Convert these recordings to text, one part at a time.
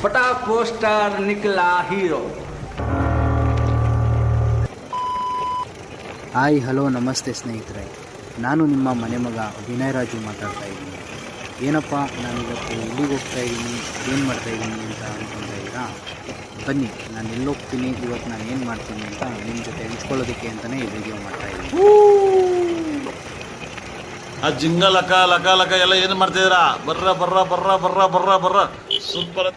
फटा पोस्टर निकला hero. Hi hello ನಮಸ್ತೆ ಸ್ನೇಹಿತರೆ, ನಾನು ನಿಮ್ಮ ಮನೆ ಮಗ ವಿನಯ್ ರಾಜು ಮಾತಾಡ್ತಾ ಇದ್ದೀನಿ. ಏನಪ್ಪ ನಾನಿವತ್ತು ಎಲ್ಲಿಗೆ ಹೋಗ್ತಾ ಇದ್ದೀನಿ, ಏನು ಮಾಡ್ತಾಯಿದ್ದೀನಿ ಅಂತ ಅಂದ್ಕೊಳ್ತಾ ಇದ್ದೀರಾ? ಬನ್ನಿ, ನಾನು ಎಲ್ಲಿ ಹೋಗ್ತೀನಿ, ಇವತ್ತು ನಾನು ಏನು ಮಾಡ್ತೀನಿ ಅಂತ ನಿಮ್ಮ ಜೊತೆ ಹಂಚ್ಕೊಳ್ಳೋದಕ್ಕೆ ಅಂತಲೇ ಈ ವಿಡಿಯೋ ಮಾಡ್ತಾಯಿದ್ದೀನಿ. ಆ ಜಿಂಗ ಲಕ ಲಕ ಲಕ ಎಲ್ಲ ಏನು ಮಾಡ್ತಿದ್ದೀರಾ? ಬರ್ರ ಬರ್ರ ಬರ್ರ ಬರ್ರ ಬರ್ರ ಬರ್ರ ಸೂಪರ್.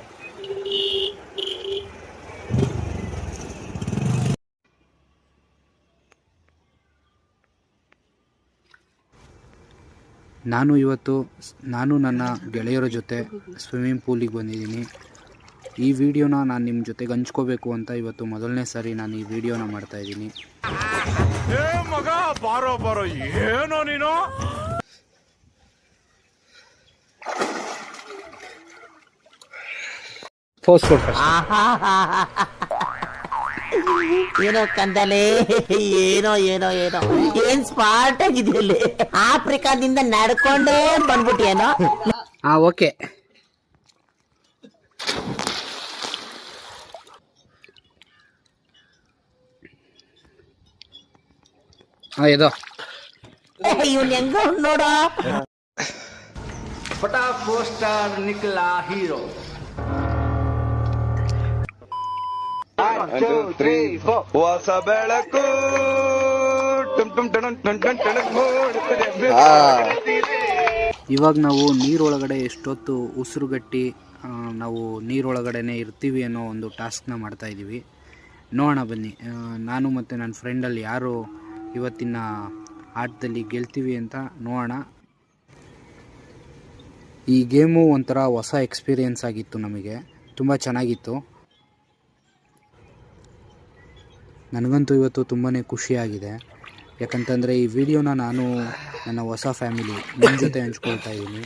ನಾನು ನನ್ನ ಗೆಳೆಯರ ಜೊತೆ ಸ್ವಿಮ್ಮಿಂಗ್ ಪೂಲಿಗೆ ಬಂದಿದ್ದೀನಿ. ಈ ವಿಡಿಯೋನ ನಾನು ನಿಮ್ಮ ಜೊತೆಗೆ ಹಂಚ್ಕೋಬೇಕು ಅಂತ ಇವತ್ತು ಮೊದಲನೇ ಸಾರಿ ನಾನು ಈ ವಿಡಿಯೋನ ಮಾಡ್ತಾಯಿದ್ದೀನಿ. ಮಗ ಬಾರೋ ಬಾರೋ, ಏನೋ ನೀನು ಏನೋ ಕಂದಲೆ, ಏನೋ ಏನೋ ಏನೋ ಏನ್ ಸ್ಮಾರ್ಟ್ ಆಗಿದೆಯಲ್ಲಿ. ಆಫ್ರಿಕಾದಿಂದ ನಡ್ಕೊಂಡೇ ಬಂದ್ಬಿಟ್ಟಿಯೇನೋ. ಓಕೆ. ಇದು ಇವ್ನ ಹೆಂಗ ನೋಡೋ. फटा पोस्टर निकला हीरो। 1 2 3 4 ಹೊಸ ಬೆಳಕು ಇವಾಗ ನಾವು ನೀರೊಳಗಡೆ ಎಷ್ಟೊತ್ತು ಉಸಿರುಗಟ್ಟಿ ನಾವು ನೀರೊಳಗಡೆನೇ ಇರ್ತೀವಿ ಅನ್ನೋ ಒಂದು ಟಾಸ್ಕ್ನ ಮಾಡ್ತಾಯಿದ್ದೀವಿ. ನೋಡೋಣ ಬನ್ನಿ, ನಾನು ಮತ್ತು ನನ್ನ ಫ್ರೆಂಡಲ್ಲಿ ಯಾರು ಇವತ್ತಿನ ಆಟದಲ್ಲಿ ಗೆಲ್ತೀವಿ ಅಂತ ನೋಡೋಣ. ಈ ಗೇಮು ಒಂಥರ ಹೊಸ ಎಕ್ಸ್ಪೀರಿಯೆನ್ಸ್ ಆಗಿತ್ತು, ನಮಗೆ ತುಂಬ ಚೆನ್ನಾಗಿತ್ತು. ನನಗಂತೂ ಇವತ್ತು ತುಂಬಾ ಖುಷಿಯಾಗಿದೆ. ಯಾಕಂತಂದರೆ ಈ ವಿಡಿಯೋನ ನಾನು ನನ್ನ ಹೊಸ ಫ್ಯಾಮಿಲಿ ನಿಮ್ಮ ಜೊತೆ ಹಂಚ್ಕೊಳ್ತಾ ಇದ್ದೀನಿ.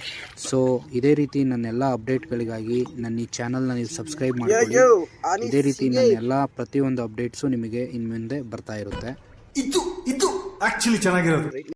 ಸೊ ಇದೇ ರೀತಿ ನನ್ನೆಲ್ಲ ಅಪ್ಡೇಟ್ಗಳಿಗಾಗಿ ನನ್ನ ಈ ಚಾನಲ್ನ ನೀವು ಸಬ್ಸ್ಕ್ರೈಬ್ ಮಾಡ್ಕೊಳ್ಳಿ. ಇದೇ ರೀತಿ ನನ್ನೆಲ್ಲ ಪ್ರತಿಯೊಂದು ಅಪ್ಡೇಟ್ಸು ನಿಮಗೆ ಇನ್ನು ಮುಂದೆ ಬರ್ತಾ ಇರುತ್ತೆ. ಇದು ಆಕ್ಚುಲಿ ಚೆನ್ನಾಗಿರೋದು.